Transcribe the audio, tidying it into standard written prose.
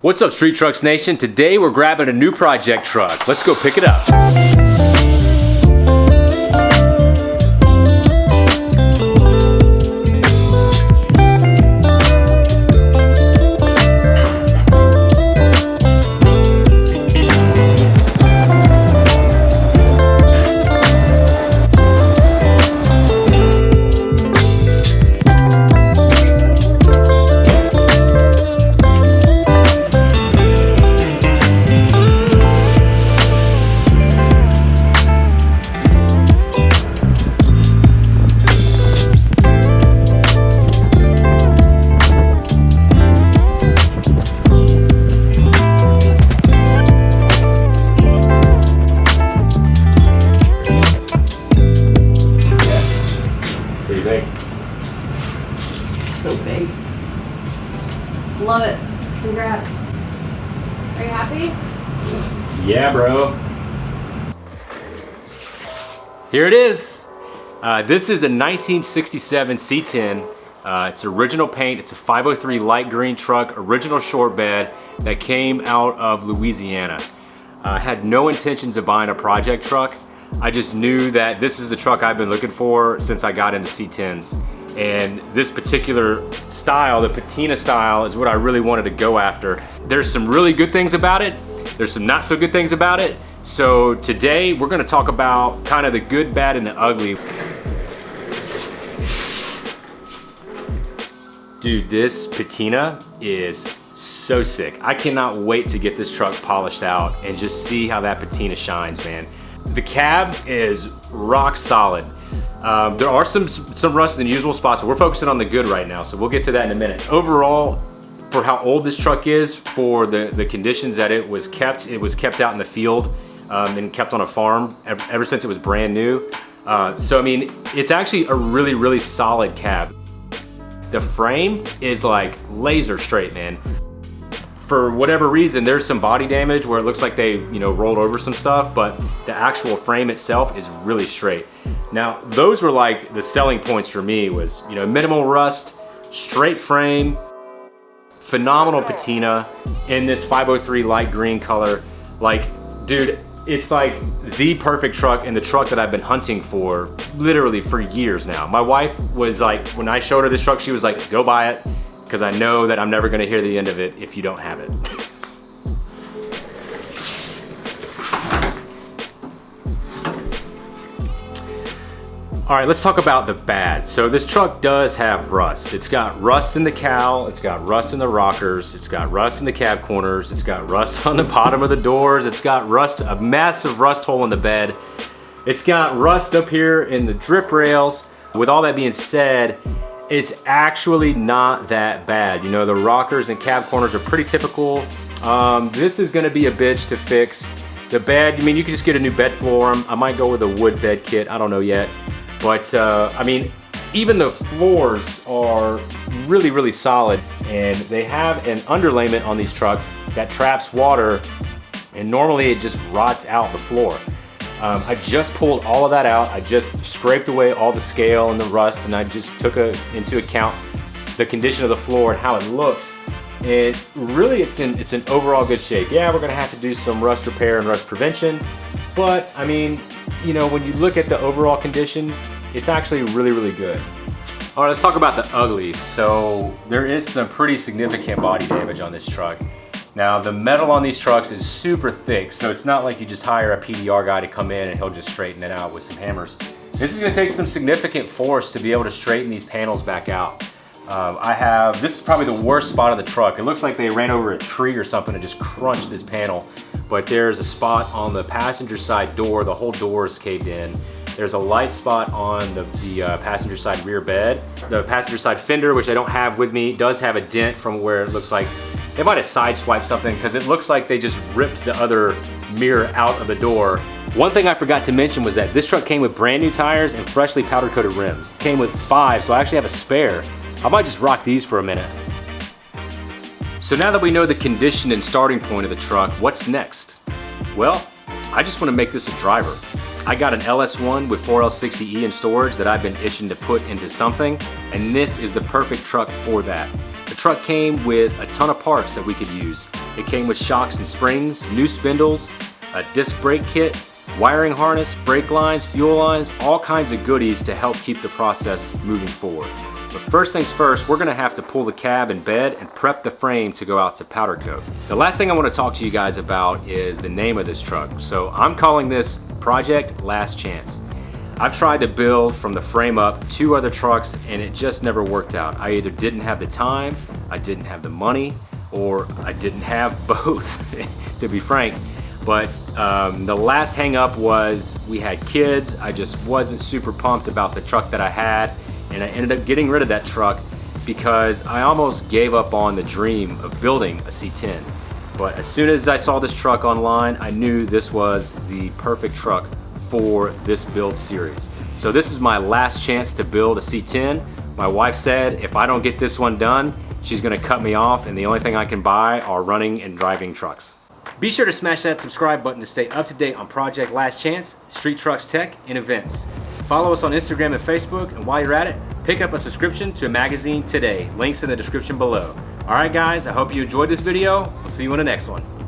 What's up, Street Trucks Nation? Today we're grabbing a new project truck. Let's go pick it up. So big. Love it. Congrats. Are you happy? Yeah, bro. Here it is. This is a 1967 C10. It's original paint. It's a 503 light green truck, original short bed that came out of Louisiana. I had no intentions of buying a project truck. I just knew that this is the truck I've been looking for since I got into C10s. And this particular style, the patina style, is what I really wanted to go after. There's some really good things about it. There's some not so good things about it. So today we're gonna talk about kind of the good, bad, and the ugly. Dude, this patina is so sick. I cannot wait to get this truck polished out and just see how that patina shines, man. The cab is rock solid. There are some rust in the usual spots, but we're focusing on the good right now, so we'll get to that in a minute. Overall, for how old this truck is, for the conditions that it was kept out in the field and kept on a farm ever since it was brand new. So I mean, it's actually a really, really solid cab. The frame is like laser straight, man. For whatever reason, there's some body damage where it looks like they, rolled over some stuff, but the actual frame itself is really straight. Now, those were like the selling points for me was, minimal rust, straight frame, phenomenal patina in this 503 light green color. Like, dude, it's like the perfect truck and the truck that I've been hunting for literally for years now. My wife was like, when I showed her this truck, she was like, go buy it, because I know that I'm never gonna hear the end of it if you don't have it. All right, let's talk about the bad. So this truck does have rust. It's got rust in the cowl, it's got rust in the rockers, it's got rust in the cab corners, it's got rust on the bottom of the doors, it's got rust, a massive rust hole in the bed. It's got rust up here in the drip rails. With all that being said, it's actually not that bad. The rockers and cab corners are pretty typical. This is gonna be a bitch to fix. The bed, you can just get a new bed floor. I might go with a wood bed kit, I don't know yet. But even the floors are really, really solid, and they have an underlayment on these trucks that traps water, and normally it just rots out the floor. I just pulled all of that out. I just scraped away all the scale and the rust, and I just took into account the condition of the floor and how it looks. And really, it's in overall good shape. Yeah, we're gonna have to do some rust repair and rust prevention, but when you look at the overall condition, it's actually really, really good. All right, let's talk about the uglies. So there is some pretty significant body damage on this truck. Now, the metal on these trucks is super thick, so it's not like you just hire a PDR guy to come in and he'll just straighten it out with some hammers. This is gonna take some significant force to be able to straighten these panels back out. This is probably the worst spot of the truck. It looks like they ran over a tree or something and just crunched this panel. But there's a spot on the passenger side door, the whole door is caved in. There's a light spot on the passenger side rear bed. The passenger side fender, which I don't have with me, does have a dent from where it looks like they might have sideswiped something, because it looks like they just ripped the other mirror out of the door. One thing I forgot to mention was that this truck came with brand new tires and freshly powder coated rims. It came with 5, so I actually have a spare. I might just rock these for a minute. So now that we know the condition and starting point of the truck, what's next? Well, I just want to make this a driver. I got an LS1 with 4L60E in storage that I've been itching to put into something, and this is the perfect truck for that. The truck came with a ton of parts that we could use. It came with shocks and springs, new spindles, a disc brake kit, wiring harness, brake lines, fuel lines, all kinds of goodies to help keep the process moving forward. But first things first, we're gonna have to pull the cab and bed and prep the frame to go out to powder coat. The last thing I wanna talk to you guys about is the name of this truck. So I'm calling this Project Last Chance. I've tried to build from the frame up 2 other trucks and it just never worked out. I either didn't have the time, I didn't have the money, or I didn't have both, to be frank. But the last hang up was we had kids. I just wasn't super pumped about the truck that I had, and I ended up getting rid of that truck because I almost gave up on the dream of building a C10. But as soon as I saw this truck online, I knew this was the perfect truck for this build series. So this is my last chance to build a C10. My wife said if I don't get this one done, she's gonna cut me off, and the only thing I can buy are running and driving trucks. Be sure to smash that subscribe button to stay up to date on Project Last Chance, street trucks tech, and events. Follow us on Instagram and Facebook, and while you're at it, pick up a subscription to a magazine today. Links in the description below. Alright guys, I hope you enjoyed this video. We'll see you in the next one.